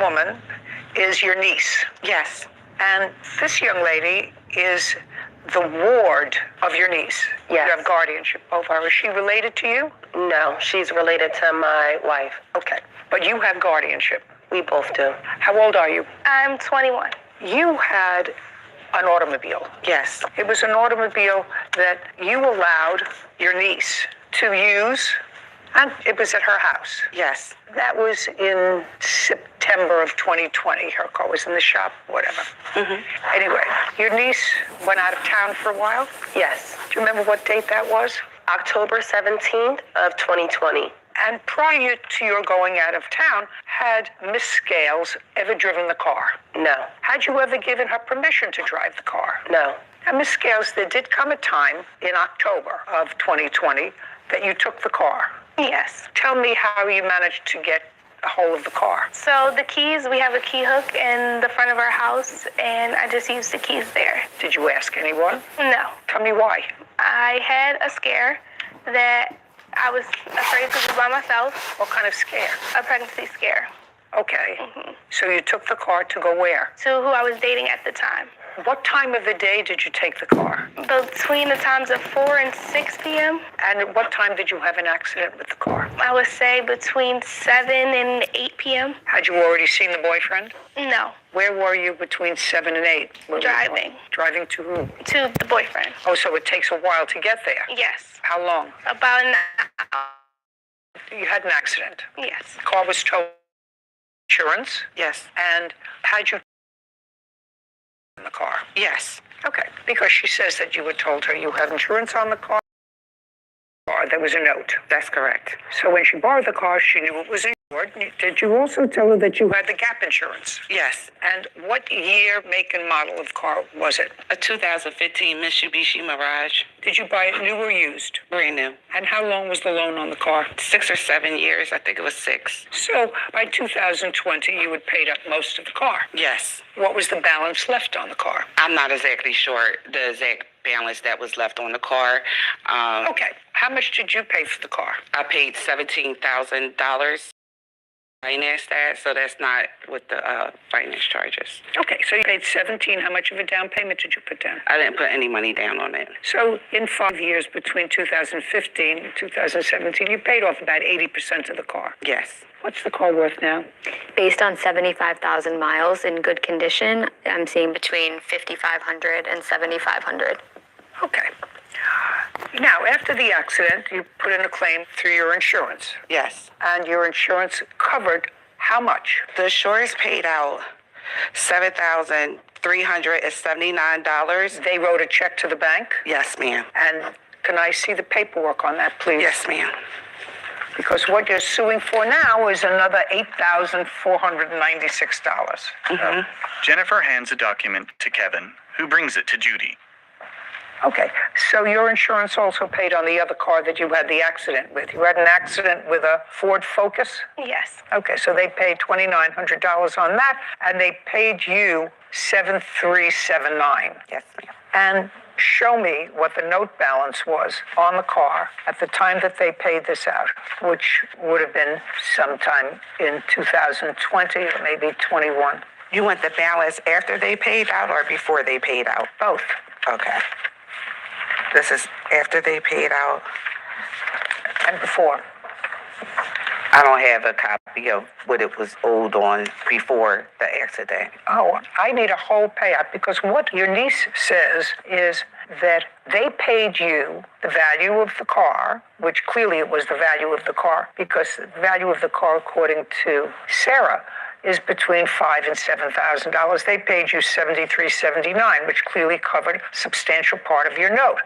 woman is your niece. Yes. And this young lady is the ward of your niece. Yes. You have guardianship over her. Is she related to you? No, she's related to my wife. Okay. But you have guardianship. We both do. How old are you? I'm 21. You had an automobile. Yes. It was an automobile that you allowed your niece to use, and it was at her house. Yes. That was in September of 2020. Her car was in the shop, whatever. Anyway, your niece went out of town for a while? Yes. Do you remember what date that was? October 17th of 2020. And prior to your going out of town, had Miss Scales ever driven the car? No. Had you ever given her permission to drive the car? No. And Miss Scales, there did come a time in October of 2020 that you took the car. Yes. Tell me how you managed to get a hold of the car. So the keys, we have a key hook in the front of our house, and I just used the keys there. Did you ask anyone? No. Tell me why. I had a scare that I was afraid to do by myself. What kind of scare? A pregnancy scare. Okay. So you took the car to go where? To who I was dating at the time. What time of the day did you take the car? Between the times of 4 and 6 p.m. And at what time did you have an accident with the car? I would say between 7 and 8 p.m. Had you already seen the boyfriend? No. Where were you between 7 and 8? Driving. Driving to who? To the boyfriend. Oh, so it takes a while to get there? Yes. How long? About an hour. You had an accident? Yes. The car was towed. Insurance? Yes. And had you in the car? Yes. Okay, because she says that you had told her you had insurance on the car. There was a note. That's correct. So when she borrowed the car, she knew it was insured. Did you also tell her that you had the gap insurance? Yes. And what year, make, and model of car was it? A 2015 Mitsubishi Mirage. Did you buy it new or used? Brand new. And how long was the loan on the car? 6 or 7 years. I think it was 6. So by 2020, you had paid up most of the car. Yes. What was the balance left on the car? I'm not exactly sure the exact balance that was left on the car. Okay. How much did you pay for the car? I paid $17,000. Finance that, so that's not with the finance charges. Okay, so you paid 17. How much of a down payment did you put down? I didn't put any money down on it. So in 5 years between 2015 and 2017, you paid off about 80% of the car. Yes. What's the car worth now? Based on 75,000 miles in good condition, I'm seeing between 5,500 and 7,500. Okay. Now, after the accident, you put in a claim through your insurance. Yes. And your insurance covered how much? The insurance paid out $7,379. They wrote a check to the bank? Yes, ma'am. And can I see the paperwork on that, please? Yes, ma'am. Because what you're suing for now is another $8,496. Jennifer hands a document to Kevin, who brings it to Judy. Okay, so your insurance also paid on the other car that you had the accident with. You had an accident with a Ford Focus? Yes. Okay, so they paid $2,900 on that, and they paid you $7,379. Yes, ma'am. And show me what the note balance was on the car at the time that they paid this out, which would have been sometime in 2020 or maybe 21. You want the balance after they paid out or before they paid out? Both. Okay. This is after they paid out. And before. I don't have a copy of what it was owed on before the accident. Oh, I need a whole payout because what your niece says is that they paid you the value of the car, which clearly it was the value of the car because the value of the car, according to Sarah, is between $5,000 and $7,000. They paid you $73.79, which clearly covered a substantial part of your note.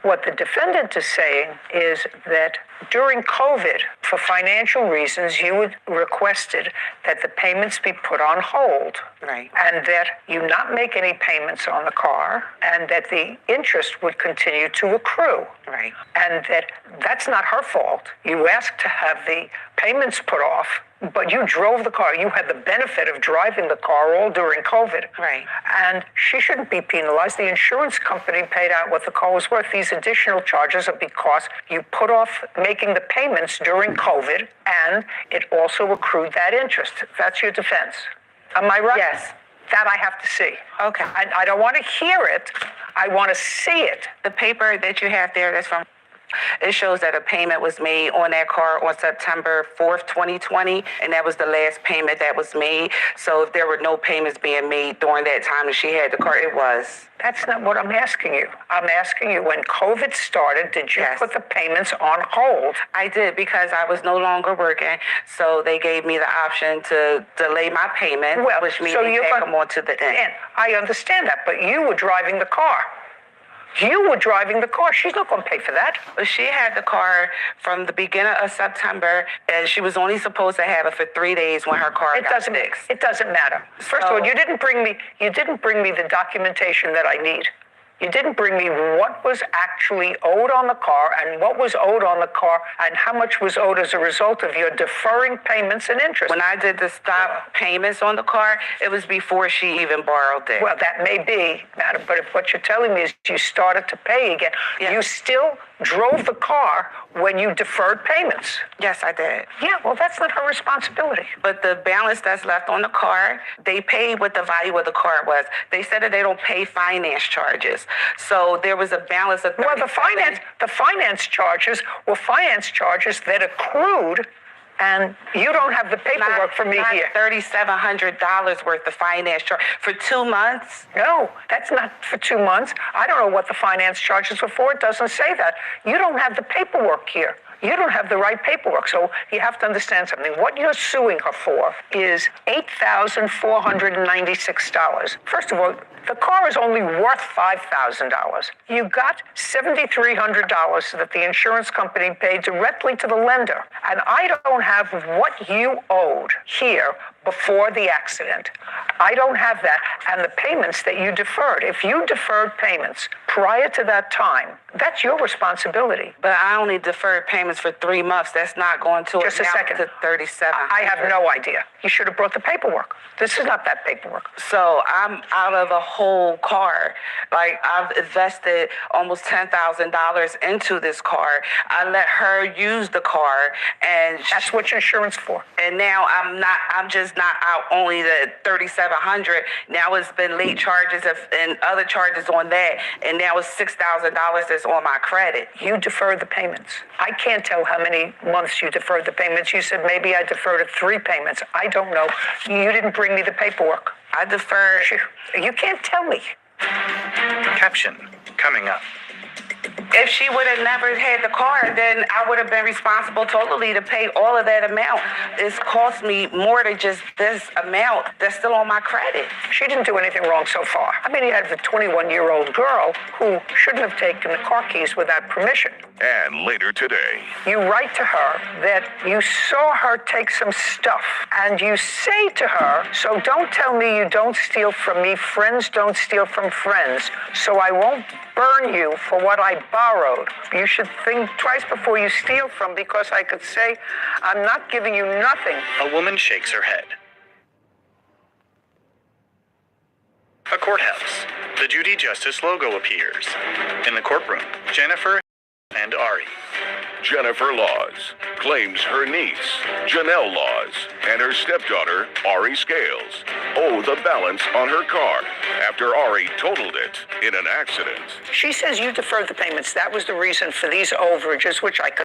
What the defendant is saying is that during COVID, for financial reasons, you had requested that the payments be put on hold. Right. And that you not make any payments on the car, and that the interest would continue to accrue. Right. And that's not her fault. You asked to have the payments put off But you drove the car. You had the benefit of driving the car all during COVID. Right. And she shouldn't be penalized. The insurance company paid out what the car was worth. These additional charges are because you put off making the payments during COVID, and it also accrued that interest. That's your defense. Am I right? Yes. That I have to see. Okay. I don't want to hear it. I want to see it. The paper that you have there, that's from, it shows that a payment was made on that car on September 4th, 2020, and that was the last payment that was made. So if there were no payments being made during that time that she had the car, it was. That's not what I'm asking you. I'm asking you, when COVID started, did you Yes. put the payments on hold? I did, because I was no longer working, so they gave me the option to delay my payment, which means they tack them on to the end. And I understand that, but you were driving the car. You were driving the car. She's not going to pay for that. But she had the car from the beginning of September, and she was only supposed to have it for 3 days when her car got fixed. It doesn't matter. First of all, you didn't bring me the documentation that I need. You didn't bring me what was actually owed on the car and what was owed on the car and how much was owed as a result of your deferring payments and interest. When I did the stop payments on the car, it was before she even borrowed it. Well, that may be, madam, but if what you're telling me is you started to pay again, Yes. you still drove the car when you deferred payments. Yes, I did. Yeah, well, that's not her responsibility. But the balance that's left on the car, they paid what the value of the car was. They said that they don't pay finance charges. So there was a balance of Well, the finance charges were finance charges that accrued, and you don't have the paperwork for me here. $3,700 worth of finance charge for 2 months. No, that's not for 2 months. I don't know what the finance charges were for. It doesn't say that. You don't have the paperwork here. You don't have the right paperwork. So you have to understand something. What you're suing her for is $8,496. First of all, the car is only worth $5,000. You got $7,300 that the insurance company paid directly to the lender. And I don't have what you owed here before the accident. I don't have that. And the payments that you deferred. If you deferred payments prior to that time, that's your responsibility. But I only deferred payments for 3 months. That's not going to Just a amount second. to 37. I have no idea. You should have brought the paperwork. This is not that paperwork. So I'm out of a whole car. Like, I've invested almost $10,000 into this car. I let her use the car, and That's what your insurance for. and now I'm just not out only the $3,700. Now it's been late charges and other charges on that, and now it's $6,000 that's on my credit. You deferred the payments. I can't tell how many months you deferred the payments. You said maybe I deferred it 3 payments. I don't know. You didn't bring me the paperwork. I deferred. You can't tell me. Caption coming up. If she would have never had the car, then I would have been responsible totally to pay all of that amount. It's cost me more than just this amount that's still on my credit. She didn't do anything wrong so far. I mean, you had the 21-year-old girl who shouldn't have taken the car keys without permission. And later today, You write to her that you saw her take some stuff, and you say to her, so don't tell me you don't steal from me. Friends don't steal from friends, so I won't burn you for what I borrowed. You should think twice before you steal from, because I could say, I'm not giving you nothing. A woman shakes her head. A courthouse. The Judy Justice logo appears. In the courtroom, Jennifer and Ari. Jennifer Laws claims her niece, Janelle Laws, and her stepdaughter, Ari Scales, owe the balance on her car after Ari totaled it in an accident. She says you deferred the payments. That was the reason for these overages, which I could